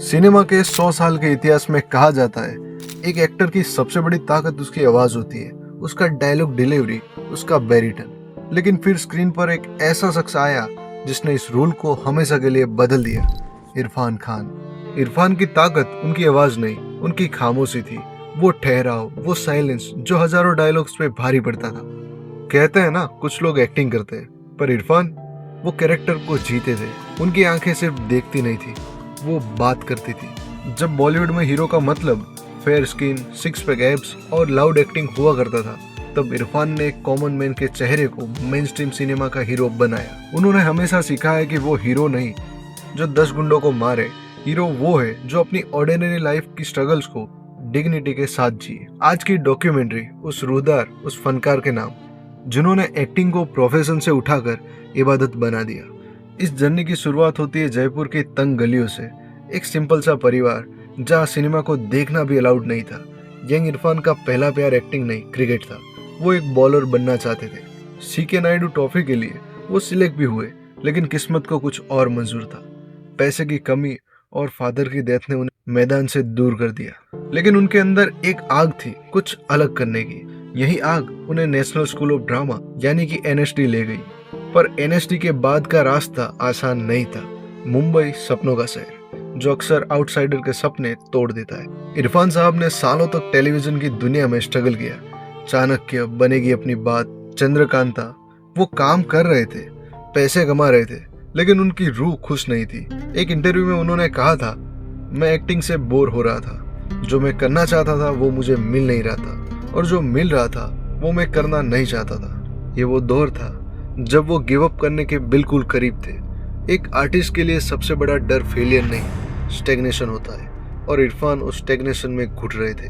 Cinema के 100 साल के इतिहास में कहा जाता है एक एक्टर की सबसे बड़ी ताकत उसकी आवाज होती है, उसका डायलॉग डिलीवरी, उसका बैरिटन। लेकिन फिर स्क्रीन पर एक ऐसा शख्स आया जिसने इस रूल को हमेशा के लिए बदल दिया, इरफान खान। इरफान की ताकत उनकी आवाज नहीं, उनकी खामोशी थी। वो ठहराव, वो साइलेंस जो हजारों डायलॉग्स पे भारी पड़ता था। कहते हैं ना, कुछ लोग एक्टिंग करते हैं, पर इरफान वो कैरेक्टर को जीते थे। उनकी आंखें सिर्फ देखती नहीं थी, वो बात करती थी। जब बॉलीवुड में हीरो का मतलब fair skin, six pack abs और लाउड एक्टिंग हुआ करता था, तब इरफान ने एक कॉमन मैन के चेहरे को मेन स्ट्रीम सिनेमा का हीरो बनाया। उन्होंने हमेशा सिखाया कि वो हीरो नहीं जो 10 गुंडों को मारे, हीरो वो है जो अपनी ऑर्डिनरी लाइफ की स्ट्रगल्स को डिग्निटी के साथ जिए। आज की डॉक्यूमेंट्री उस रूदार, उस फनकार के नाम, जिन्होंने एक्टिंग को प्रोफेशन से उठाकर इबादत बना दिया। इस जर्नी की शुरुआत होती है जयपुर की तंग गलियों से। एक सिंपल सा परिवार जहाँ सिनेमा को देखना भी अलाउड नहीं था। यंग इरफान का पहला प्यार एक्टिंग नहीं, क्रिकेट था। वो एक बॉलर बनना चाहते थे। सीके नायडू ट्रॉफी के लिए वो सिलेक्ट भी हुए, लेकिन किस्मत को कुछ और मंजूर था। पैसे की कमी और फादर की डेथ ने उन्हें मैदान से दूर कर दिया। लेकिन उनके अंदर एक आग थी कुछ अलग करने की। यही आग उन्हें नेशनल स्कूल ऑफ ड्रामा यानी कि एनएसडी ले गई। पर एनएसडी के बाद का रास्ता आसान नहीं था। मुंबई सपनों का शहर जो अक्सर आउटसाइडर के सपने तोड़ देता है। इरफान साहब ने सालों तक टेलीविजन की दुनिया में स्ट्रगल किया। चाणक्य, बनेगी अपनी बात, चंद्रकांता, वो काम कर रहे थे, पैसे कमा रहे थे, लेकिन उनकी रूह खुश नहीं थी। एक इंटरव्यू में उन्होंने कहा था, मैं एक्टिंग से बोर हो रहा था। जो मैं करना चाहता था वो मुझे मिल नहीं रहा था, और जो मिल रहा था वो मैं करना नहीं चाहता था। ये वो दौर था जब वो गिव अप करने के बिल्कुल करीब थे। एक आर्टिस्ट के लिए सबसे बड़ा डर फेलियर नहीं, स्टैग्नेशन होता है, और इरफान उस स्टैग्नेशन में घुट रहे थे।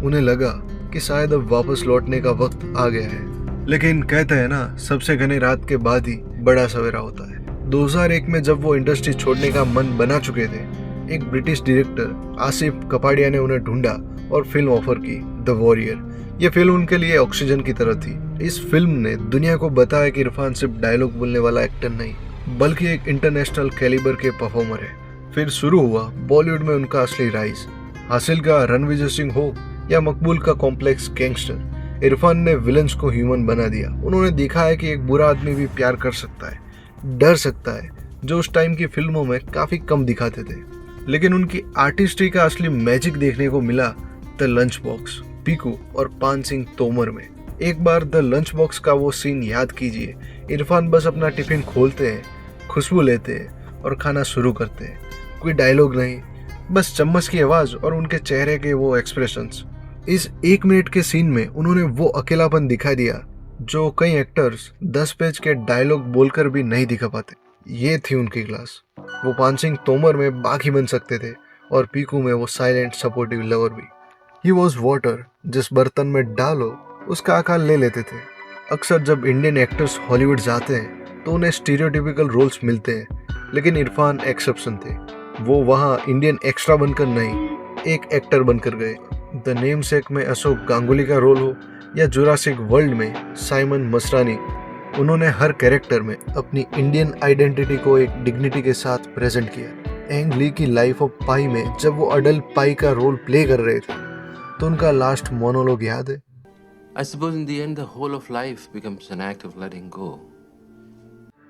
उन्हें लगा कि शायद अब वापस लौटने का वक्त आ गया है। लेकिन कहते हैं ना, सबसे घनी रात के बाद ही बड़ा सवेरा होता है। 2001 में जब वो इंडस्ट्री छोड़ने का मन बना चुके थे, एक ब्रिटिश डायरेक्टर आसिफ कपाडिया ने उन्हें ढूंढा और फिल्म ऑफर की, द वॉरियर। ये फिल्म उनके लिए ऑक्सीजन की तरह थी। इस फिल्म ने दुनिया को बताया कि इरफान सिर्फ डायलॉग बोलने वाला एक्टर नहीं, बल्कि एक इंटरनेशनल कैलिबर के परफॉर्मर है। फिर शुरू हुआ बॉलीवुड में उनका असली राइज। हासिल का रणविजय सिंह हो या मकबूल का कॉम्प्लेक्स गैंगस्टर, इरफान ने विलन्स को ह्यूमन बना दिया। उन्होंने दिखाया कि एक बुरा आदमी भी प्यार कर सकता है, डर सकता है, जो उस टाइम की फिल्मों में काफी कम दिखाते थे। लेकिन उनकी आर्टिस्ट्री का असली मैजिक देखने को मिला द लंच बॉक्स, पीकू और पान सिंह तोमर में। एक बार द लंच बॉक्स का वो सीन याद कीजिए। इरफान बस अपना टिफिन खोलते हैं, खुशबू लेते हैं और खाना शुरू करते हैं। कोई डायलॉग नहीं, बस चम्मच की आवाज और उनके चेहरे के वो एक्सप्रेशंस। इस 1 मिनट के सीन में उन्होंने वो अकेलापन दिखा दिया जो कई एक्टर्स 10 पेज के डायलॉग बोलकर भी नहीं दिखा पाते। ये थी उनकी क्लास। वो पान सिंह तोमर में बागी बन सकते थे और पीकू में वो साइलेंट सपोर्टिव लवर भी। ही वॉज वाटर, जिस बर्तन में डालो उसका आकार ले लेते थे। अक्सर जब इंडियन एक्टर्स हॉलीवुड जाते हैं तो उन्हें स्टीरियोटिपिकल रोल्स मिलते हैं, लेकिन इरफान एक्सेप्शन थे। वो वहाँ इंडियन एक्स्ट्रा बनकर नहीं, एक एक्टर बनकर गए। द नेमसेक में अशोक गांगुली का रोल हो या जुरासिक वर्ल्ड में साइमन मसरानी, उन्होंने हर कैरेक्टर में अपनी इंडियन आइडेंटिटी को एक डिग्निटी के साथ प्रेजेंट किया। एंग ली की लाइफ ऑफ पाई में जब वो अडल पाई का रोल प्ले कर रहे थे तो उनका लास्ट मोनोलॉग याद है? I suppose in the end the whole of life becomes an act of letting go.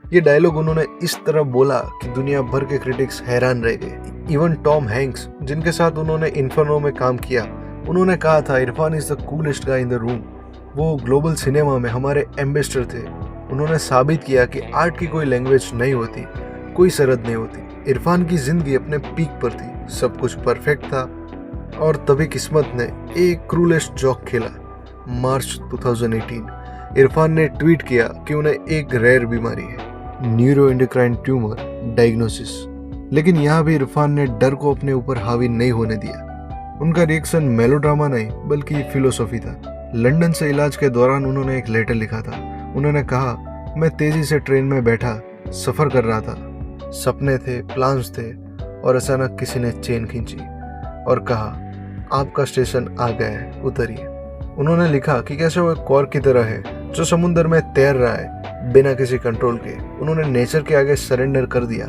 ये डायलॉग उन्होंने इस तरह बोला कि दुनिया भर के क्रिटिक्स हैरान रह गए। इवन टॉम हैंक्स, जिनके साथ उन्होंने इन्फर्नो में काम किया, उन्होंने कहा था Irfan is the coolest guy in the room. वो ग्लोबल सिनेमा में हमारे एम्बेसडर थे। उन्होंने साबित किया कि आर्ट की कोई लैंग्वेज नहीं होती, कोई सरहद नहीं होती। इरफान की जिंदगी अपने पीक पर थी, सब कुछ परफेक्ट था, और तभी किस्मत ने एक क्रूलेस्ट जॉक खेला। मार्च 2018 इरफान ने ट्वीट किया कि उन्हें एक रेयर बीमारी है, न्यूरोएंडोक्राइन ट्यूमर डायग्नोसिस। लेकिन यहाँ भी इरफान ने डर को अपने ऊपर हावी नहीं होने दिया। उनका रिएक्शन मेलोड्रामा नहीं बल्कि फिलोसॉफी था। लंदन से इलाज के दौरान उन्होंने एक लेटर लिखा था। उन्होंने कहा, मैं तेजी से ट्रेन में बैठा सफर कर रहा था, सपने थे, प्लान्स थे, और अचानक किसी ने चेन खींची और कहा, आपका स्टेशन आ गया है, उतरिए। उन्होंने लिखा कि कैसे वो एक कॉर्क की तरह है जो समुद्र में तैर रहा है बिना किसी कंट्रोल के। उन्होंने नेचर के आगे सरेंडर कर दिया।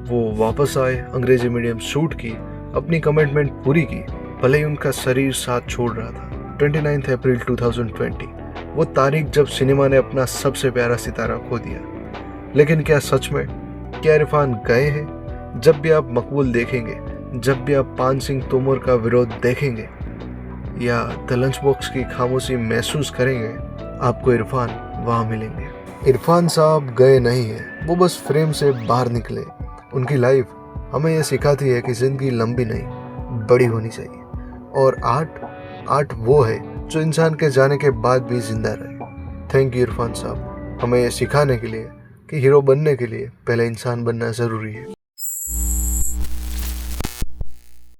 वो वापस आए, अंग्रेजी मीडियम शूट की अपनी कमिटमेंट पूरी की, भले ही उनका शरीर साथ छोड़ रहा था। 29 अप्रैल 2020 वो तारीख जब सिनेमा ने अपना सबसे प्यारा सितारा खो दिया। लेकिन क्या सच में क्या इरफान गए हैं? जब भी आप मकबूल देखेंगे, जब भी आप पान सिंह तोमर का विरोध देखेंगे या द लंच बॉक्स की खामोशी महसूस करेंगे, आपको इरफान वहाँ मिलेंगे। इरफान साहब गए नहीं हैं, वो बस फ्रेम से बाहर निकले। उनकी लाइफ हमें ये सिखाती है कि ज़िंदगी लंबी नहीं, बड़ी होनी चाहिए। और आर्ट वो है जो इंसान के जाने के बाद भी जिंदा रहे। थैंक यू इरफान साहब, हमें ये सिखाने के लिए कि हीरो बनने के लिए पहले इंसान बनना ज़रूरी है।